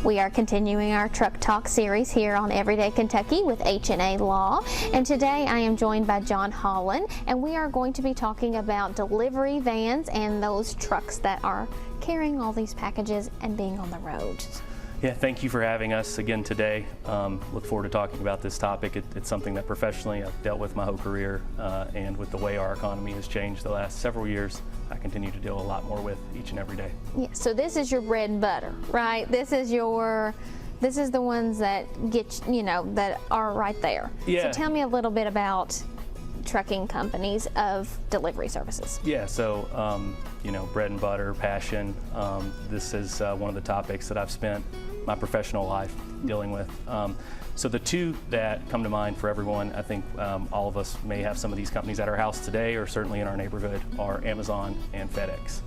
We are continuing our Truck Talk series here on Everyday Kentucky with H&A Law, and today I am joined by John Hollan, and we are going to be talking about delivery vans and those trucks that are carrying all these packages and being on the road. Yeah, thank you for having us again today. Look forward to talking about this topic. It's something that professionally I've dealt with my whole career, and with the way our economy has changed the last several years, I continue to deal a lot more with each and every day. Yeah, so this is your bread and butter, right? This is the ones that get, that are right there. Yeah. So tell me a little bit about trucking companies of delivery services. Yeah, so, bread and butter, passion, this is one of the topics that I've spent my professional life dealing with. So the two that come to mind for everyone, I think all of us may have some of these companies at our house today or certainly in our neighborhood, are Amazon and FedEx.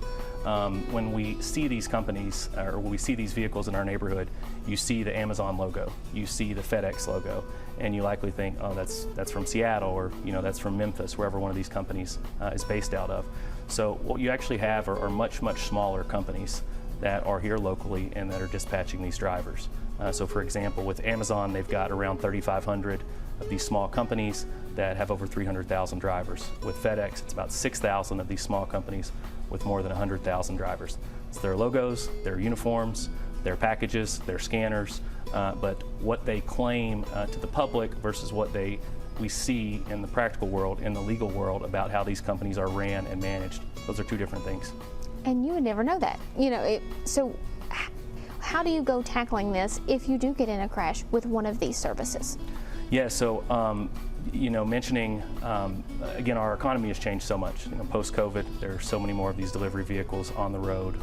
When we see these companies, or when we see these vehicles in our neighborhood, you see the Amazon logo, you see the FedEx logo, and you likely think, oh, that's from Seattle, or that's from Memphis, wherever one of these companies is based out of. So what you actually have are much, much smaller companies that are here locally and that are dispatching these drivers. So for example, with Amazon, they've got around 3,500 of these small companies that have over 300,000 drivers. With FedEx, it's about 6,000 of these small companies with more than 100,000 drivers. It's their logos, their uniforms, their packages, their scanners, but what they claim to the public versus what we see in the practical world, in the legal world, about how these companies are ran and managed. Those are two different things. And you would never know that. So how do you go tackling this if you do get in a crash with one of these services? Yeah, so mentioning, again, our economy has changed so much. Post-COVID, there are so many more of these delivery vehicles on the road.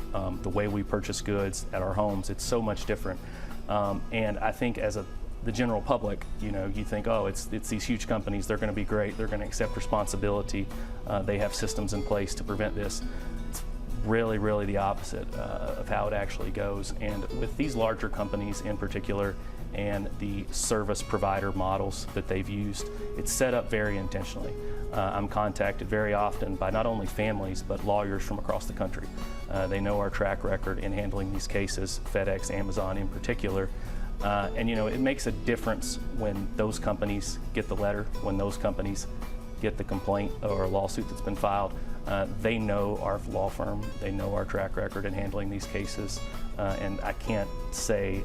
The way we purchase goods at our homes, it's so much different. And I think as the general public, you think, oh, it's these huge companies, they're going to be great, they're going to accept responsibility, they have systems in place to prevent this. It's really, really the opposite of how it actually goes. And with these larger companies in particular, and the service provider models that they've used, it's set up very intentionally. I'm contacted very often by not only families, but lawyers from across the country. They know our track record in handling these cases, FedEx, Amazon in particular. And it makes a difference when those companies get the letter, when those companies get the complaint or a lawsuit that's been filed. They know our law firm, they know our track record in handling these cases, and I can't say,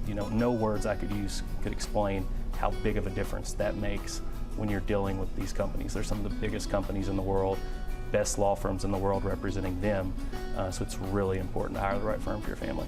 no words I could use could explain how big of a difference that makes when you're dealing with these companies. They're some of the biggest companies in the world, best law firms in the world representing them, so it's really important to hire the right firm for your family.